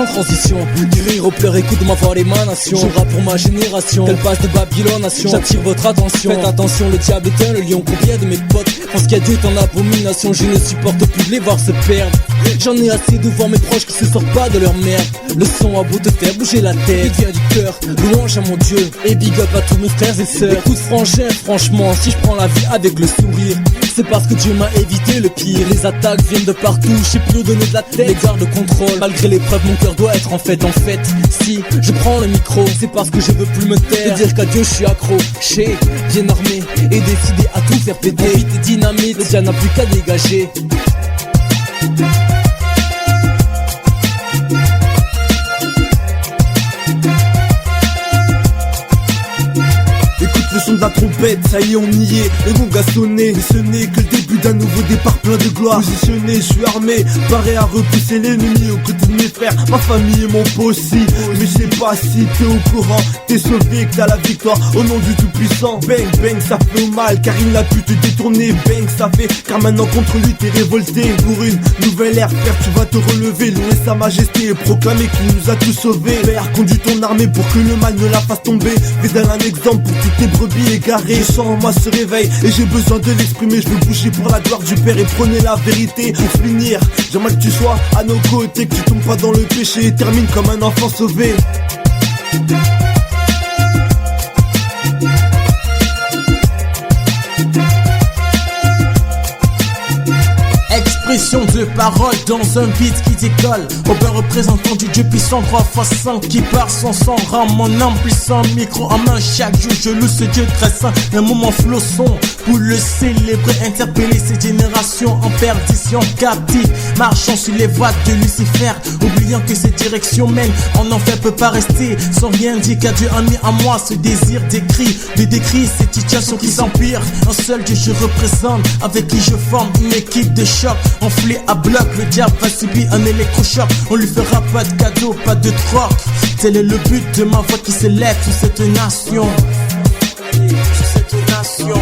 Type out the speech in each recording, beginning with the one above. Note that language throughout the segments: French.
sans transition. Du rire aux pleurs, écoute ma voix l'émanation. Je rappe pour ma génération, tel passe de Babylone nation. J'attire votre attention, faites attention, le diable est un, le lion. Combien de mes potes pensent qu'il y a Dieu est en abomination. Je ne supporte plus de les voir se perdre. J'en ai assez de voir mes proches qui se sortent pas de leur merde. Le son a beau te faire bouger la tête, il vient du cœur, louange à mon Dieu. Et big up à tous mes frères et sœurs. Écoute frangin, franchement, si je prends la vie avec le sourire, c'est parce que Dieu m'a évité le pire. Les attaques viennent de partout, je sais plus où donner de la tête. Les gardes contrôle, malgré l'épreuve mon cœur doit être en fait. Si je prends le micro, c'est parce que je veux plus me taire. De dire qu'à Dieu je suis accro, chez, bien armé et décidé à tout faire péter. Vite et dynamite, le diable n'a plus qu'à dégager. Le son de la trompette, ça y est on y est, le gong a sonné. Mais ce n'est que le début d'un nouveau départ plein de gloire. Positionné, je suis armé, paré à repousser l'ennemi aux côtés de mes frères, ma famille et mon pot aussi. Mais je sais pas si t'es au courant, t'es sauvé que t'as la victoire au nom du tout-puissant. Bang bang ça fait mal car il n'a pu te détourner. Bang ça fait car maintenant contre lui t'es révolté. Pour une nouvelle ère frère tu vas te relever, louer sa majesté et proclamer qu'il nous a tous sauvés. Père conduis ton armée pour que le mal ne la fasse tomber. Fais un exemple pour toutes tes brebis égarées. Je sens en moi ce réveil et j'ai besoin de l'exprimer. Je veux bouger pour la gloire du Père et prôner la vérité. Pour finir, j'aimerais que tu sois à nos côtés, que tu tombes pas dans le péché et termine comme un enfant sauvé. Expression de parole dans un beat qui décolle. Robert représentant du Dieu puissant, 3x5 qui part son sang. Rend mon âme puissant, micro en main. Chaque jour je loue ce Dieu très saint. Un moment flosson pour le célébrer, interpeller ces générations en perdition, captives, marchant sur les voies de Lucifer, oubliant que cette direction mène en enfer peut pas rester sans rien dire qu'à Dieu a mis en moi ce désir d'écrit, de décrire cette situation qui s'empire. Un seul Dieu je représente, avec qui je forme une équipe de choc. Enflé à bloc, le diable va subir un électrochoc. On lui fera pas de cadeau, pas de troc. Tel est le but de ma voix qui s'élève sur cette nation. Sur cette nation.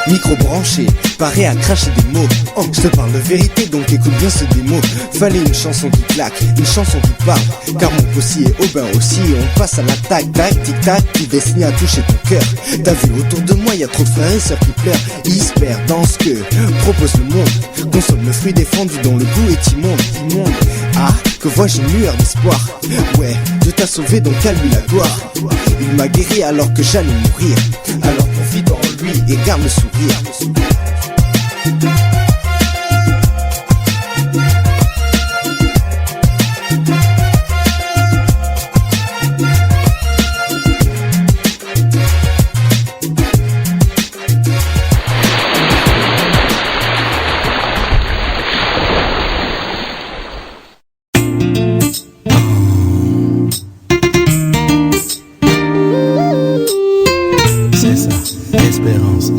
Micro branché, paré à cracher des mots. Oh, je te parle de vérité, donc écoute bien ce démo. Fallait une chanson qui claque, une chanson qui parle. Car mon possi est au bain aussi. On passe à l'attaque, tac, tic tac, qui destiné à toucher ton cœur. T'as vu autour de moi, y a trop de frères et sœurs qui pleurent. Ils se perdent dans ce que propose le monde. Consomme le fruit défendu dont le goût est immonde. Ah, que vois-je une lueur d'espoir. Ouais, Dieu t'a sauvé donc à lui la gloire. Il m'a guéri alors que j'allais mourir. Alors confie en lui et garde le sourire.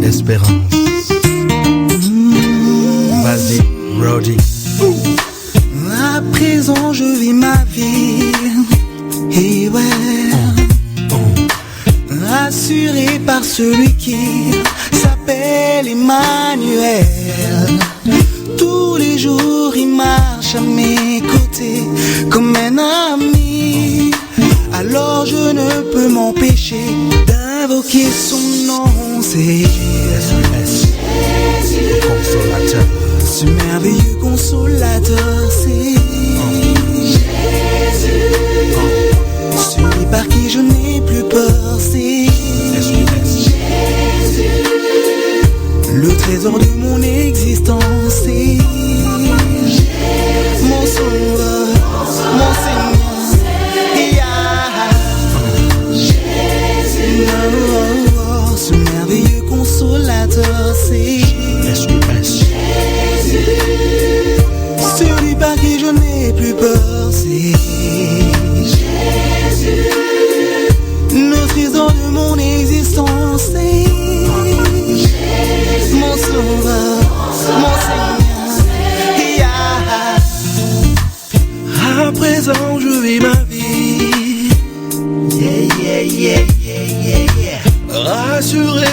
Espérance. Vas-y, Brody. À présent, je vis ma vie. Et ouais. Assuré par celui qui s'appelle Emmanuel. Tous les jours, il marche à mes côtés comme un ami. Alors je ne peux m'empêcher d'invoquer son nom. C'est Jésus, consolateur. Ce merveilleux consolateur, c'est Jésus. Celui par qui je n'ai plus peur, c'est Jésus. Le trésor de mon existence, c'est Jésus. Mon sauveur, mon Seigneur. Ce merveilleux consolateur, c'est Jésus. Celui par qui je n'ai plus peur, c'est Jésus. Le trésor de mon existence, c'est Jésus. Mon sauveur, mon Seigneur. À présent je vis ma vie. Rassuré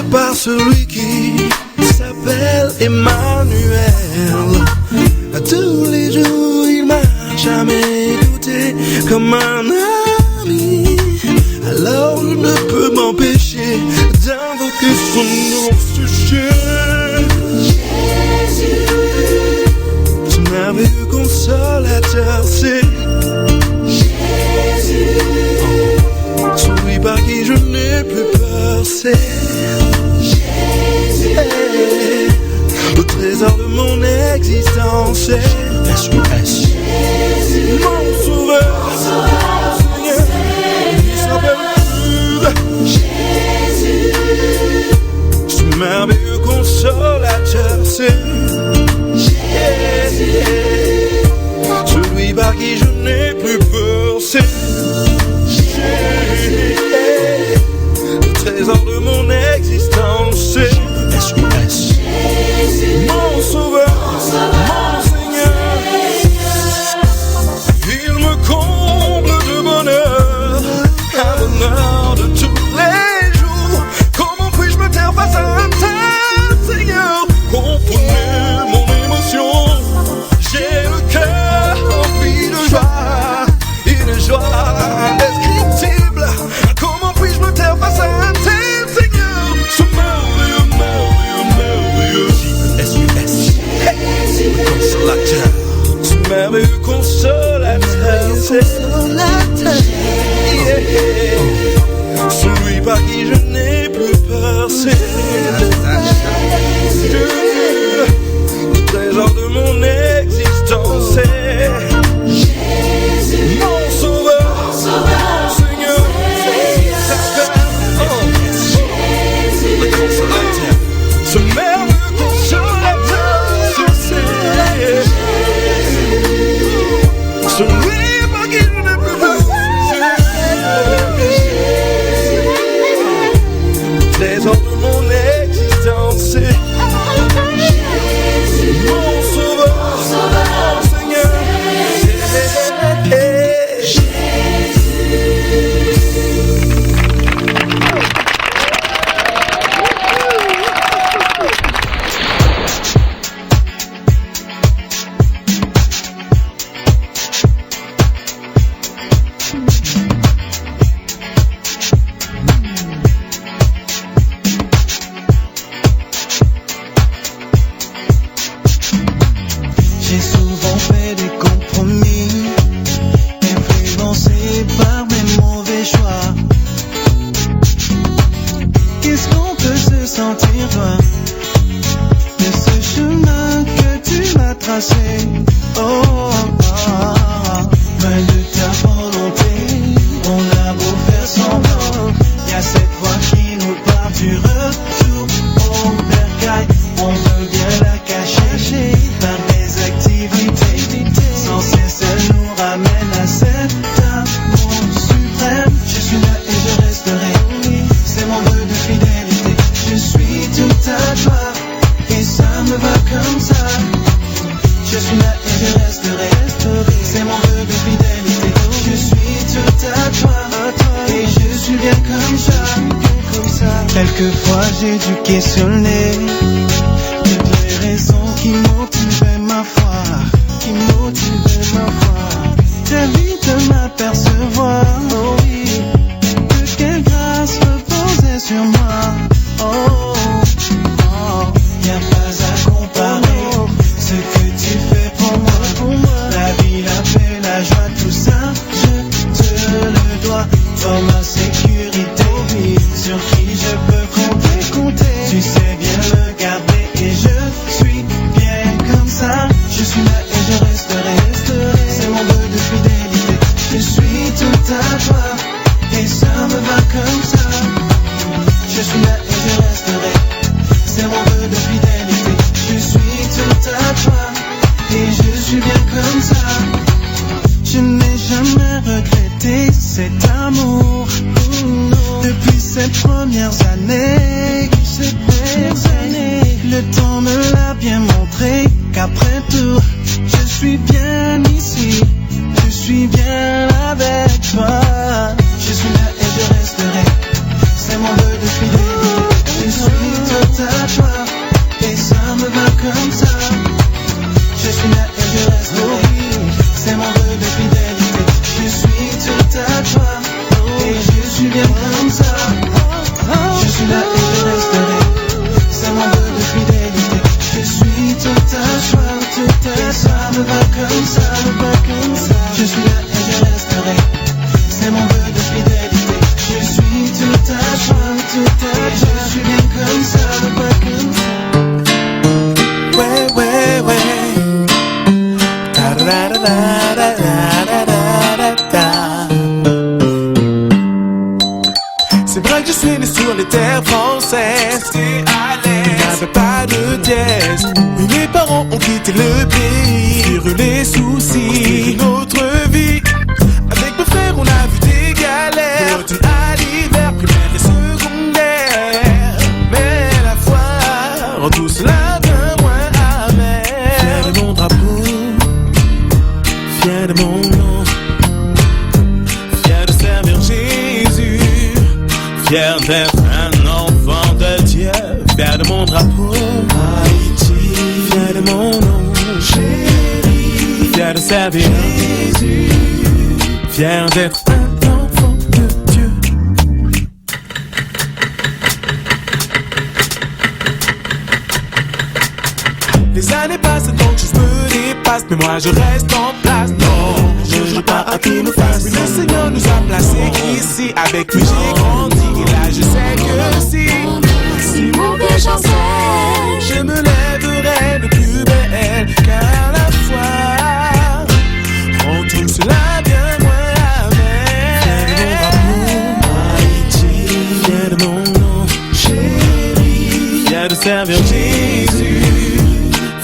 Emmanuel. Tous les jours il m'a jamais douté comme un ami. Alors je ne peux m'empêcher d'invoquer son nom, ce Jésus. Ce merveilleux consolateur, c'est Jésus. Celui par qui je n'ai plus peur, c'est Jésus. Le trésor de mon existence, c'est S.U.S. Mon sauveur, Seigneur, il s'appelle Jésus. Ce merveilleux consolateur, c'est Jésus. Celui par qui je n'ai plus peur, c'est Jésus. Le trésor de mon existence, c'est S.U.S. Mon sauveur, mon Seigneur. Il me comble de bonheur, un bonheur de tous les jours. Comment puis-je me taire face à un tel Seigneur? Comprenez mon émotion. J'ai le cœur rempli de joie, une joie indescriptible. Comment puis-je me taire face à un tel Seigneur? Ce merveilleux, merveilleux, merveilleux S.U.S. Le consolateur. Ce merveilleux consolateur, c'est celui par qui je n'ai plus peur, c'est le trésor de mon existence, c'est mon sauveur, mon Seigneur, le consolateur. Ce merveilleux consolateur, c'est celui par qui je n'ai plus peur, le trésor de mon existence, c'est mon sauveur, mon Seigneur, J'ai souvent fait des compromis, influencé par mes mauvais choix. Qu'est-ce qu'on peut se sentir loin de ce chemin que tu m'as tracé? Oh, oh, oh. Loin de ta volonté, on a beau faire semblant, y a cette voix qui nous parle du retour au bercail. On veut bien la cacher par des activités, sans cesse elle nous ramène à cet amour suprême. Je suis là et je resterai, c'est mon vœu de fidélité. Je suis tout à toi et ça me va comme ça. Je suis là et je resterai, c'est mon vœu de fidélité. Je suis tout à toi et je suis bien comme ça. Quelquefois j'ai dû questionner toutes les raisons qui motivaient ma foi, Très vite de m'apercevoir, oh oui, que quelle grâce reposait sur moi. Oh, oh, y'a pas à comparer ce que tu fais pour moi. La vie, la paix, la joie, tout ça, je te le dois. Toi ma sécurité, sur qui je peux compter. Tu sais bien me garder et je suis bien comme ça. Je suis là et je resterai, c'est mon vœu de fidélité. Je suis tout à toi et ça me va comme ça. Je suis là et je resterai, c'est mon vœu de fidélité. Je suis tout à toi et je suis bien comme ça. Je n'ai jamais regretté cet amour depuis ces premières années. Le temps me l'a bien montré qu'après tout, je suis bien ici, je suis bien avec toi. Je suis là et je resterai, c'est mon vœu de fidélité. Je suis tout à toi et ça me va comme ça. Je suis là et je resterai. C'est mon vœu de fidélité. Je suis tout à toi. Et je suis bien comme ça. Je suis là et je resterai. C'est mon vœu de fidélité. Je suis tout à toi, tout à toi. Ça me va comme ça, me va comme ça. Je suis là et je resterai. C'est mon vœu de fidélité. Je suis tout à toi, tout à toi. Je suis bien comme ça, me va comme ça. Ouais, ouais, ouais. C'est vrai que je suis né sur les terres françaises. Il n'avait pas de dièse. Oui, mes parents ont quitté le pays, furent les soucis de notre vie. Avec mes frères on a vu des galères, de l'automne à l'hiver, primaire et secondaire. Mais la foi rend tout cela bien moins amer. Fier de mon drapeau, fier de mon nom, fier de servir Jésus, fier d'être un enfant de Dieu, fier de mon drapeau, Haïti, fier de mon nom, chéri, fier de servir Jésus, fier d'être un enfant de Dieu. Les années passent donc je me dépasse, mais moi je reste en place. Non, je joue pas à qui nous fasse. Oui, le Seigneur nous a placés ici. Avec lui j'ai grandi et là je sais que si mon péché en sait, je me lèverai de plus belle. Car la foi rend tout cela bien moins amer. Fier de mon drapeau, Haïti, fier de mon nom, chéri, fier de servir Jésus,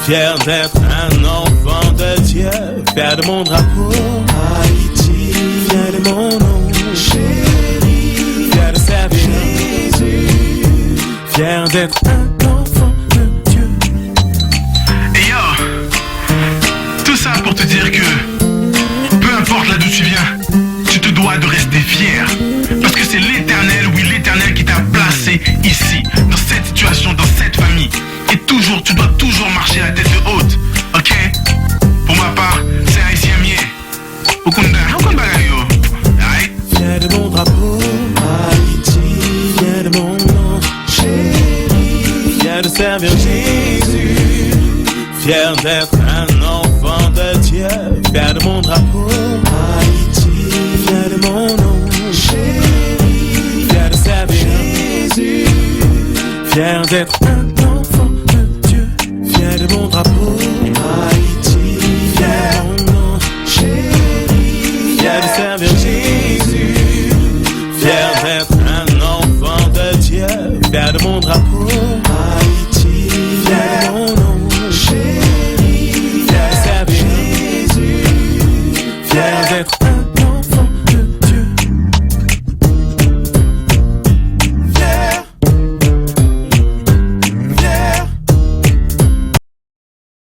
fier d'être un enfant de Dieu, fier de mon drapeau, Haïti, fier de mon nom, chéri, fier de servir Jésus, fier d'être un enfant de Dieu. Et yo, tout ça pour te dire que peu importe là d'où tu viens, tu te dois de rester fier. Parce que c'est l'Éternel, oui l'Éternel qui t'a placé ici, dans cette situation, dans cette famille. Et toujours, tu dois toujours marcher la tête haute, ok? Pour ma part, c'est haïtien mié. Okunda bagayo. Aïe. Fier de mon drapeau, Haïti, fier de mon nom, chéri, fier de servir Jésus, fier d'être un enfant de Dieu, fier de mon drapeau, Haïti, fier de mon nom, chéri, fier de servir Jésus, fier d'être un enfant de Dieu, fier de mon drapeau.